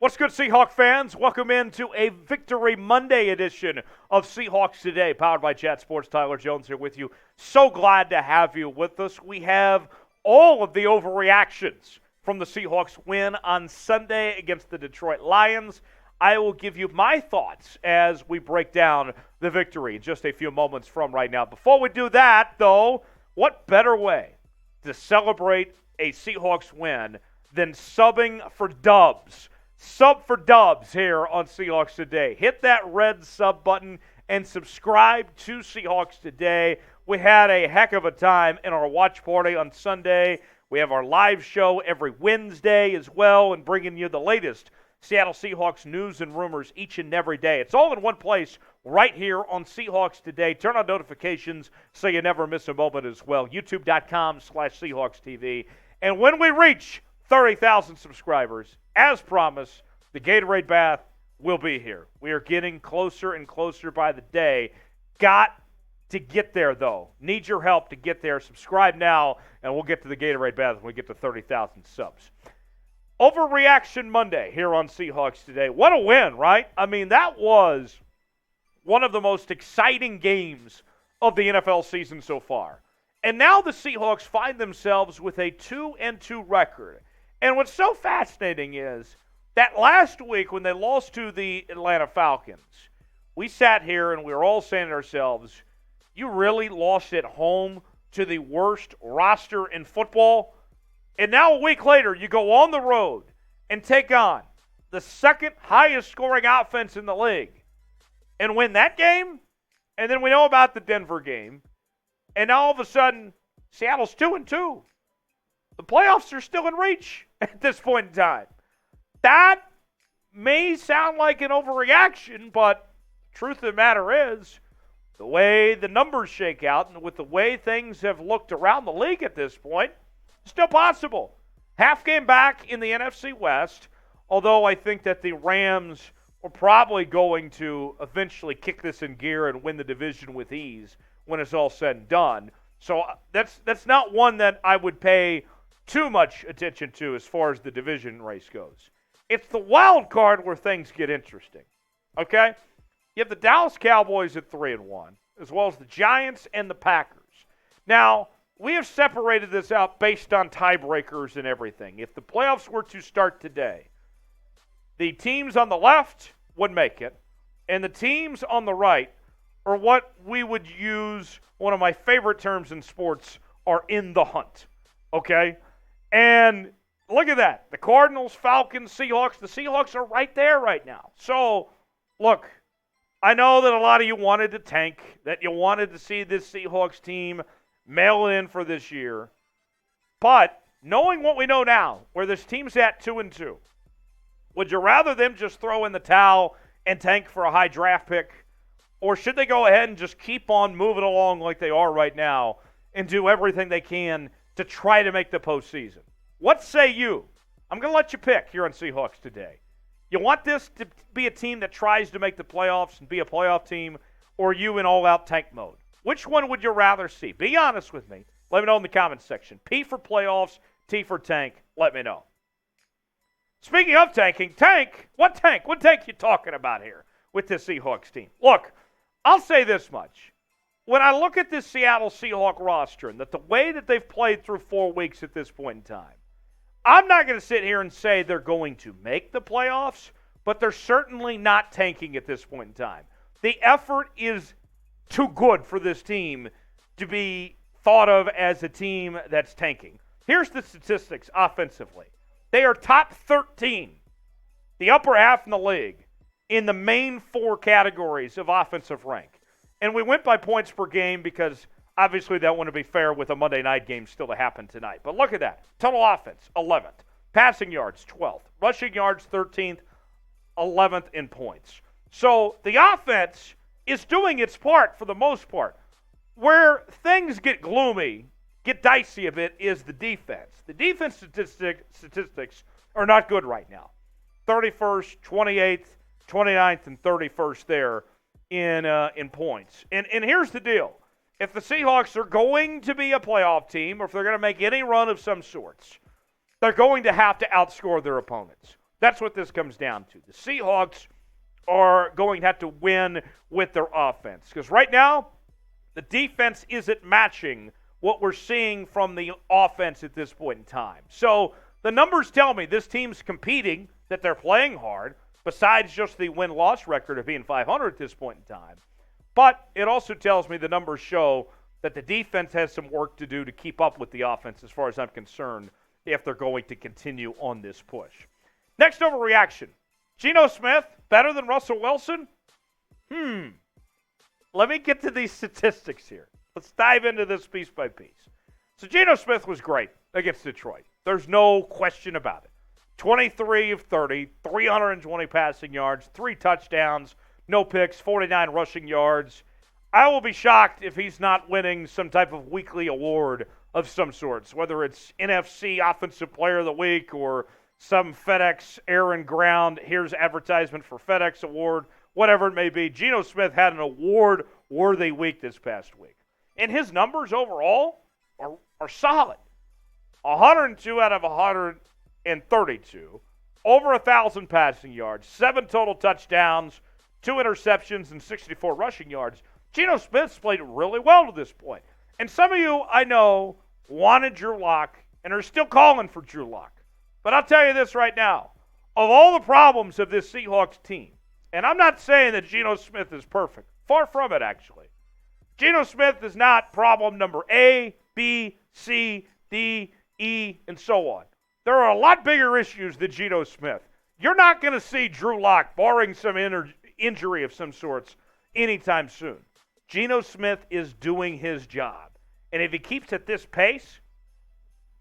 What's good, Seahawk fans? Welcome into a Victory Monday edition of Seahawks Today, powered by Chat Sports. Tyler Jones here with you. So glad to have you with us. We have all of the overreactions from the Seahawks win on Sunday against the Detroit Lions. I will give you my thoughts as we break down the victory in just a few moments from right now. Before we do that, though, what better way to celebrate a Seahawks win than subbing for dubs? Sub for dubs here on Seahawks Today. Hit that red sub button and subscribe to Seahawks Today. We had a heck of a time in our watch party on Sunday. We have our live show every Wednesday as well, and bringing you the latest Seattle Seahawks news and rumors each and every day. It's all in one place right here on Seahawks Today. Turn on notifications so you never miss a moment as well. YouTube.com/SeahawksTV. And when we reach 30,000 subscribers, as promised, the Gatorade bath will be here. We are getting closer and closer by the day. Got to get there, though. Need your help to get there. Subscribe now, and we'll get to the Gatorade bath when we get to 30,000 subs. Overreaction Monday here on Seahawks Today. What a win, right? I mean, that was one of the most exciting games of the NFL season so far. And now the Seahawks find themselves with a 2-2 record. And what's so fascinating is that last week when they lost to the Atlanta Falcons, we sat here and we were all saying to ourselves, you really lost at home to the worst roster in football? And now a week later, you go on the road and take on the second highest scoring offense in the league and win that game? And then we know about the Denver game. And now all of a sudden, Seattle's 2-2. The playoffs are still in reach at this point in time. That may sound like an overreaction, but the truth of the matter is, the way the numbers shake out and with the way things have looked around the league at this point, it's still possible. Half game back in the NFC West, although I think that the Rams are probably going to eventually kick this in gear and win the division with ease when it's all said and done. So that's not one that I would pay too much attention to as far as the division race goes. It's the wild card where things get interesting, okay? You have the Dallas Cowboys at 3-1, as well as the Giants and the Packers. Now, we have separated this out based on tiebreakers and everything. If the playoffs were to start today, the teams on the left would make it, and the teams on the right are what we would use, one of my favorite terms in sports, are in the hunt, okay? And look at that. The Cardinals, Falcons, Seahawks. The Seahawks are right there right now. So, look, I know that a lot of you wanted to tank, that you wanted to see this Seahawks team mail in for this year. But knowing what we know now, where this team's at 2-2, would you rather them just throw in the towel and tank for a high draft pick? Or should they go ahead and just keep on moving along like they are right now and do everything they can to try to make the postseason? What say you? I'm going to let you pick here on Seahawks Today. You want this to be a team that tries to make the playoffs and be a playoff team, or are you in all-out tank mode? Which one would you rather see? Be honest with me. Let me know in the comments section. P for playoffs, T for tank. Let me know. Speaking of tanking, tank? What tank? What tank you talking about here with this Seahawks team? Look, I'll say this much. When I look at this Seattle Seahawks roster and that the way that they've played through 4 weeks at this point in time, I'm not going to sit here and say they're going to make the playoffs, but they're certainly not tanking at this point in time. The effort is too good for this team to be thought of as a team that's tanking. Here's the statistics offensively. They are top 13, the upper half in the league, in the main 4 categories of offensive rank. And we went by points per game because obviously that wouldn't be fair with a Monday night game still to happen tonight. But look at that. Total offense, 11th. Passing yards, 12th. Rushing yards, 13th. 11th in points. So the offense is doing its part for the most part. Where things get gloomy, get dicey a bit, is the defense. The defense statistics are not good right now. 31st, 28th, 29th, and 31st there in points. And here's the deal. If the Seahawks are going to be a playoff team, or if they're going to make any run of some sorts, they're going to have to outscore their opponents. That's what this comes down to. The Seahawks are going to have to win with their offense because right now the defense isn't matching what we're seeing from the offense at this point in time. So the numbers tell me this team's competing, that they're playing hard, besides just the win-loss record of being 500 at this point in time. But it also tells me the numbers show that the defense has some work to do to keep up with the offense as far as I'm concerned if they're going to continue on this push. Next overreaction. Geno Smith, better than Russell Wilson? Let me get to these statistics here. Let's dive into this piece by piece. So Geno Smith was great against Detroit. There's no question about it. 23 of 30, 320 passing yards, 3 touchdowns, no picks, 49 rushing yards. I will be shocked if he's not winning some type of weekly award of some sorts, whether it's NFC Offensive Player of the Week or some FedEx Air and Ground, here's advertisement for FedEx award, whatever it may be. Geno Smith had an award-worthy week this past week. And his numbers overall are solid. 102 out of 132, over 1,000 passing yards, 7 total touchdowns, 2 interceptions, and 64 rushing yards. Geno Smith's played really well to this point. And some of you, I know, wanted Drew Lock and are still calling for Drew Lock. But I'll tell you this right now. Of all the problems of this Seahawks team, and I'm not saying that Geno Smith is perfect. Far from it, actually. Geno Smith is not problem number A, B, C, D, E, and so on. There are a lot bigger issues than Geno Smith. You're not going to see Drew Lock, barring some injury of some sorts, anytime soon. Geno Smith is doing his job. And if he keeps at this pace,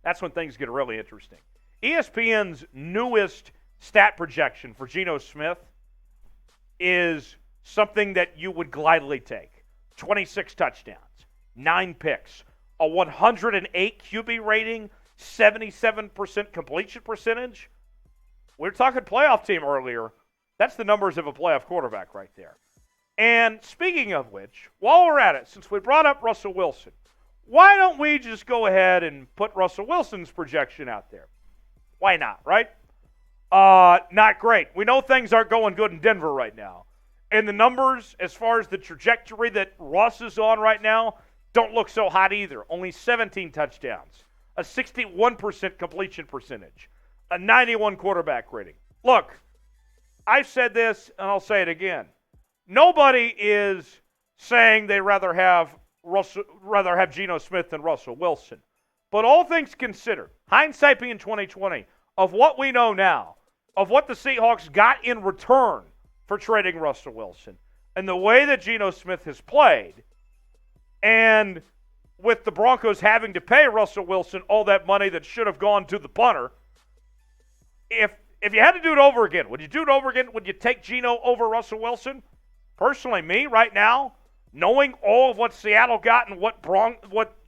that's when things get really interesting. ESPN's newest stat projection for Geno Smith is something that you would gladly take. 26 touchdowns, 9 picks, a 108 QB rating, 77% completion percentage. We were talking playoff team earlier. That's the numbers of a playoff quarterback right there. And speaking of which, while we're at it, since we brought up Russell Wilson, why don't we just go ahead and put Russell Wilson's projection out there? Why not, right? Not great. We know things aren't going good in Denver right now. And the numbers, as far as the trajectory that Russ is on right now, don't look so hot either. Only 17 touchdowns, a 61% completion percentage, a 91 quarterback rating. Look, I've said this, and I'll say it again. Nobody is saying they'd rather have Geno Smith than Russell Wilson. But all things considered, hindsight being 2020, of what we know now, of what the Seahawks got in return for trading Russell Wilson, and the way that Geno Smith has played, and with the Broncos having to pay Russell Wilson all that money that should have gone to the punter, if you had to do it over again, would you do it over again? Would you take Geno over Russell Wilson? Personally, me, right now, knowing all of what Seattle got and what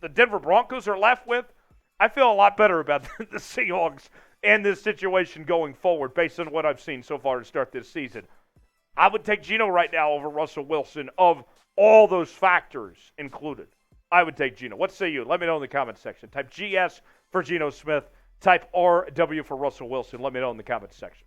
the Denver Broncos are left with, I feel a lot better about the Seahawks and this situation going forward based on what I've seen so far to start this season. I would take Geno right now over Russell Wilson of all those factors included. I would take Geno. What say you? Let me know in the comments section. Type GS for Geno Smith. Type RW for Russell Wilson. Let me know in the comments section.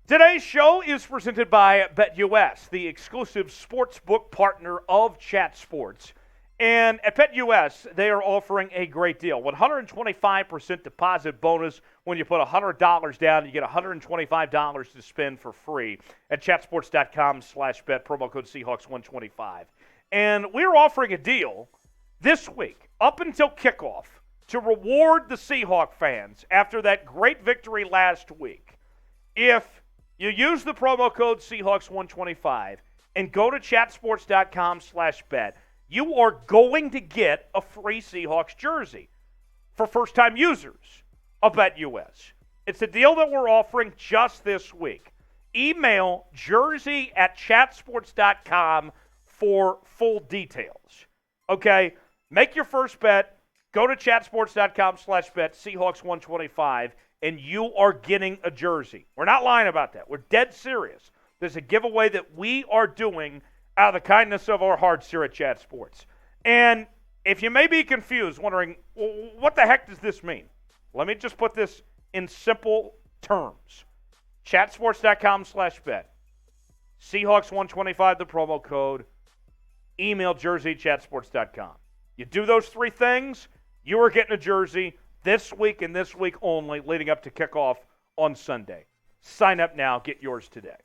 Today's show is presented by BetUS, the exclusive sportsbook partner of Chat Sports. And at BetUS, they are offering a great deal. 125% deposit bonus when you put $100 down. You get $125 to spend for free at chatsports.com/bet, promo code Seahawks125. And we're offering a deal this week, up until kickoff, to reward the Seahawk fans after that great victory last week. If you use the promo code Seahawks125 and go to chatsports.com/bet, you are going to get a free Seahawks jersey for first-time users of BetUS. It's a deal that we're offering just this week. Email jersey@chatsports.com for full details. Okay? Make your first bet. Go to chatsports.com/bet, Seahawks125, and you are getting a jersey. We're not lying about that. We're dead serious. There's a giveaway that we are doing out of the kindness of our hearts here at Chat Sports. And if you may be confused, wondering, well, what the heck does this mean? Let me just put this in simple terms. Chatsports.com/bet. Seahawks 125, the promo code. Email jersey@chatsports.com. You do those three things, you are getting a jersey this week and this week only, leading up to kickoff on Sunday. Sign up now. Get yours today.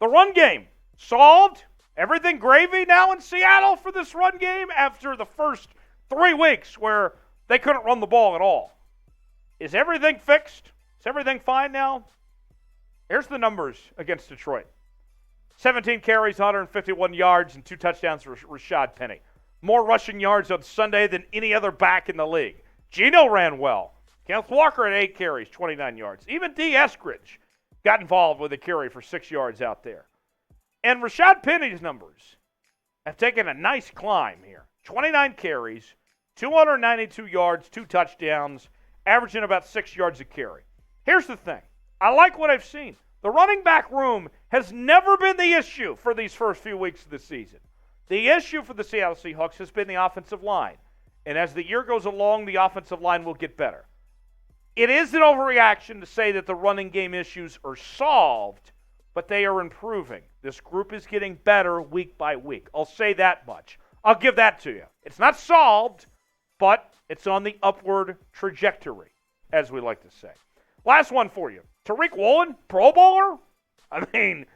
The run game solved. Everything gravy now in Seattle for this run game after the first 3 weeks where they couldn't run the ball at all. Is everything fixed? Is everything fine now? Here's the numbers against Detroit. 17 carries, 151 yards, and 2 touchdowns for Rashaad Penny. More rushing yards on Sunday than any other back in the league. Geno ran well. Kenneth Walker had 8 carries, 29 yards. Even D. Eskridge got involved with a carry for 6 yards out there. And Rashaad Penny's numbers have taken a nice climb here. 29 carries, 292 yards, 2 touchdowns, averaging about 6 yards a carry. Here's the thing. I like what I've seen. The running back room has never been the issue for these first few weeks of the season. The issue for the Seattle Seahawks has been the offensive line. And as the year goes along, the offensive line will get better. It is an overreaction to say that the running game issues are solved, but they are improving. This group is getting better week by week. I'll say that much. I'll give that to you. It's not solved, but it's on the upward trajectory, as we like to say. Last one for you. Tariq Woolen, Pro Bowler? I mean,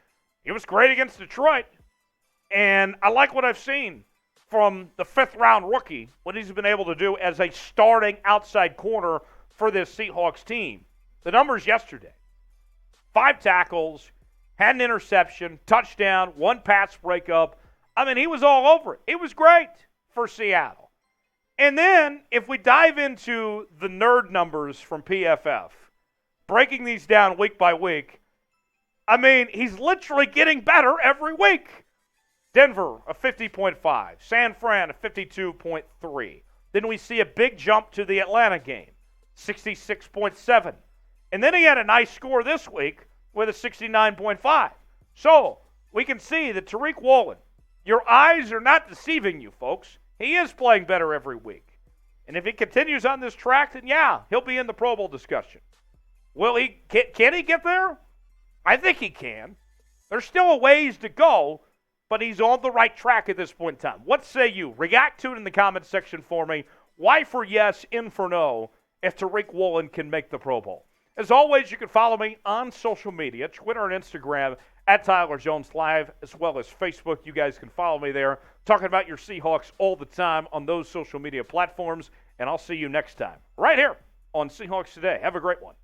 he was great against Detroit. And I like what I've seen from the 5th-round rookie, what he's been able to do as a starting outside corner for this Seahawks team. The numbers yesterday. 5 tackles, had an interception, touchdown, 1 pass breakup. I mean, he was all over it. It was great for Seattle. And then, if we dive into the nerd numbers from PFF, breaking these down week by week, I mean, he's literally getting better every week. Denver, a 50.5. San Fran, a 52.3. Then we see a big jump to the Atlanta game, 66.7. And then he had a nice score this week with a 69.5. So we can see that Tariq Woolen, your eyes are not deceiving you, folks. He is playing better every week. And if he continues on this track, then yeah, he'll be in the Pro Bowl discussion. Will he? Can he get there? I think he can. There's still a ways to go, but he's on the right track at this point in time. What say you? React to it in the comment section for me. Why for yes, in for no, if Tariq Woolen can make the Pro Bowl. As always, you can follow me on social media, Twitter and Instagram, at Tyler Jones Live, as well as Facebook. You guys can follow me there, talking about your Seahawks all the time on those social media platforms. And I'll see you next time, right here on Seahawks Today. Have a great one.